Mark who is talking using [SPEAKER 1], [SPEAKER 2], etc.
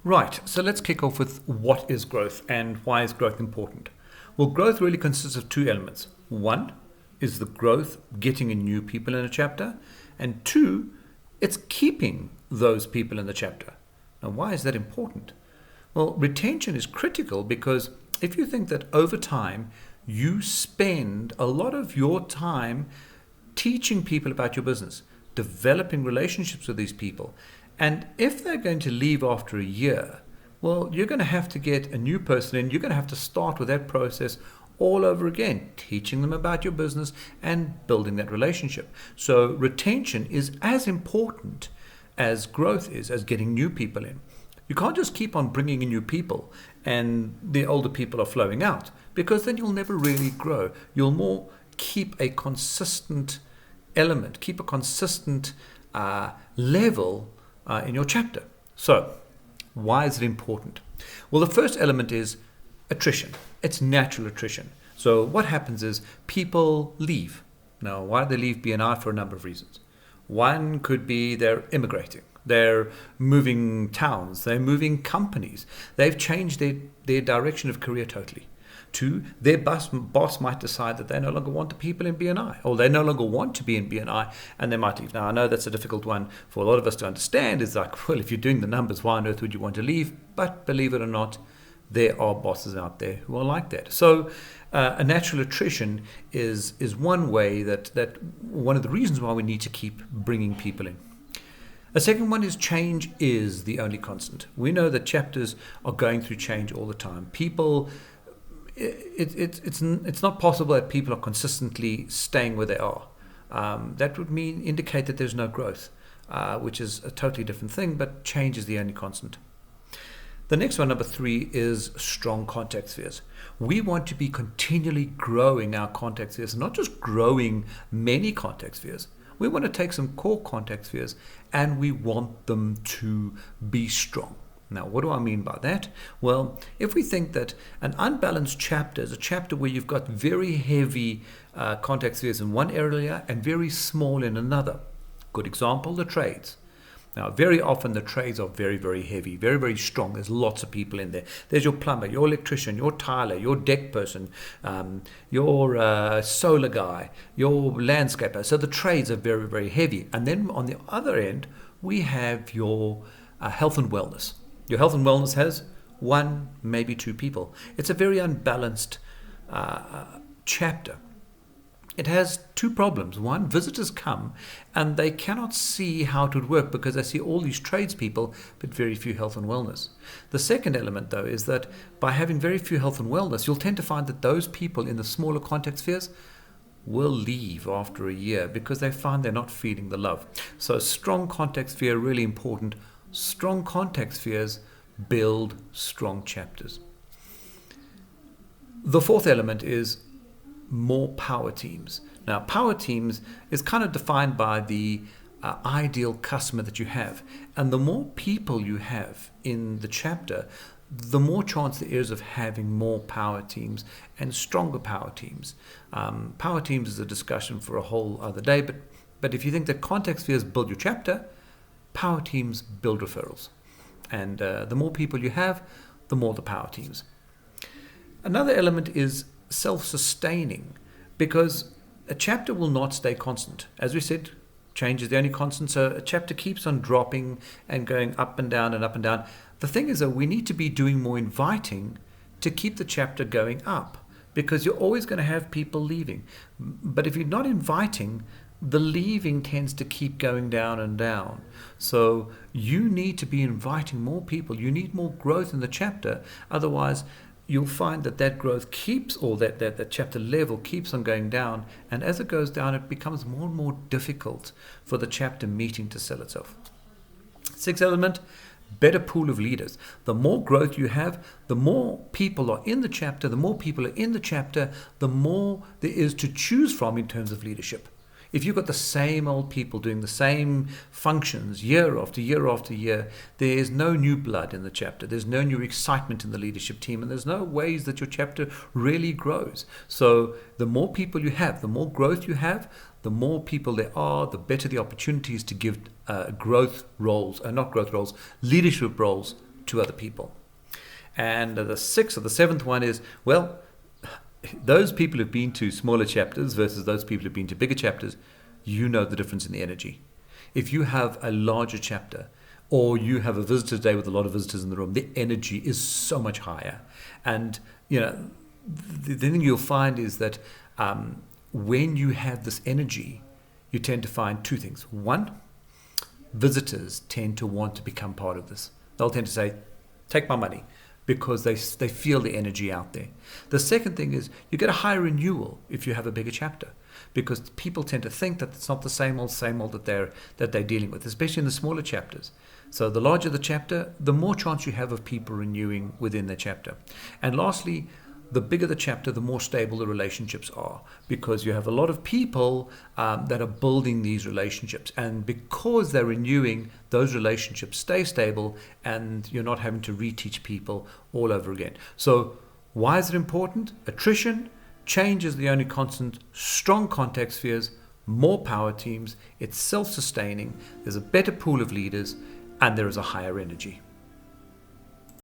[SPEAKER 1] Right, so let's kick off with what is growth and why is growth important? Well, growth really consists of two elements. One is the growth, getting in new people in a chapter, and two, it's keeping those people in the chapter. Now, why is that important? Well, retention is critical because if you think that over time you spend a lot of your time teaching people about your business, developing relationships with these people, and if they're going to leave after a year, well, you're going to have to get a new person in. You're going to have to start with that process all over again, teaching them about your business and building that relationship. So retention is as important as growth is, as getting new people in. You can't just keep on bringing in new people and the older people are flowing out, because then you'll never really grow. You'll more keep a consistent element, keep a consistent level in your chapter. So, why is it important? Well, the first element is attrition. It's natural attrition. So what happens is people leave. Now, why do they leave BNI? For a number of reasons. One could be they're immigrating. They're moving towns. They're moving companies. They've changed their direction of career totally. Two, their boss might decide that they no longer want the people in BNI, or they no longer want to be in BNI, and they might leave. Now, I know that's a difficult one for a lot of us to understand. It's like, well, if you're doing the numbers, why on earth would you want to leave? But believe it or not, there are bosses out there who are like that. So a natural attrition is one way that one of the reasons why we need to keep bringing people in. A second one is change is the only constant. We know that chapters are going through change all the time. People... It's not possible that people are consistently staying where they are. That would indicate that there's no growth, which is a totally different thing, but change is the only constant. The next one, number 3, is strong contact spheres. We want to be continually growing our contact spheres, not just growing many contact spheres. We want to take some core contact spheres and we want them to be strong. Now, what do I mean by that? Well, if we think that an unbalanced chapter is a chapter where you've got very heavy contact spheres in one area and very small in another. Good example, the trades. Now, very often the trades are very, very heavy, very, very strong. There's lots of people in there. There's your plumber, your electrician, your tiler, your deck person, your solar guy, your landscaper. So the trades are very, very heavy. And then on the other end, we have your health and wellness. Your health and wellness has 1, maybe 2 people. It's a very unbalanced chapter. It has 2 problems. One, visitors come and they cannot see how it would work because they see all these tradespeople, but very few health and wellness. The second element, though, is that by having very few health and wellness, you'll tend to find that those people in the smaller contact spheres will leave after a year because they find they're not feeling the love. So strong contact sphere, really important. Strong contact spheres build strong chapters. The fourth element is more power teams. Now, power teams is kind of defined by the ideal customer that you have. And the more people you have in the chapter, the more chance there is of having more power teams and stronger power teams. Power teams is a discussion for a whole other day, but if you think that contact spheres build your chapter, power teams build referrals. And the more people you have, the more the power teams. Another element is self-sustaining, because a chapter will not stay constant. As we said, change is the only constant, so a chapter keeps on dropping and going up and down and up and down. The thing is that we need to be doing more inviting to keep the chapter going up, because you're always going to have people leaving. But if you're not inviting, the leaving tends to keep going down and down. So you need to be inviting more people. You need more growth in the chapter. Otherwise, you'll find that growth keeps, or that chapter level keeps on going down. And as it goes down, it becomes more and more difficult for the chapter meeting to sell itself. Sixth element, better pool of leaders. The more growth you have, the more people are in the chapter. The more people are in the chapter, the more there is to choose from in terms of leadership. If you've got the same old people doing the same functions year after year after year, there's no new blood in the chapter. There's no new excitement in the leadership team, and there's no ways that your chapter really grows. So the more people you have, the more growth you have, the more people there are, the better the opportunities to give leadership roles to other people. And the sixth or the seventh one is, well, those people who've been to smaller chapters versus those people who've been to bigger chapters, you know the difference in the energy. If you have a larger chapter, or you have a visitor day with a lot of visitors in the room, the energy is so much higher. And, the thing you'll find is that when you have this energy, you tend to find two things. One, visitors tend to want to become part of this. They'll tend to say, take my money, because they feel the energy out there. The second thing is you get a higher renewal if you have a bigger chapter, because people tend to think that it's not the same old that they're dealing with, especially in the smaller chapters. So the larger the chapter, the more chance you have of people renewing within the chapter. And lastly, the bigger the chapter, the more stable the relationships are, because you have a lot of people that are building these relationships. And because they're renewing, those relationships stay stable, and you're not having to reteach people all over again. So why is it important? Attrition, change is the only constant, strong contact spheres, more power teams, it's self-sustaining, there's a better pool of leaders, and there is a higher energy.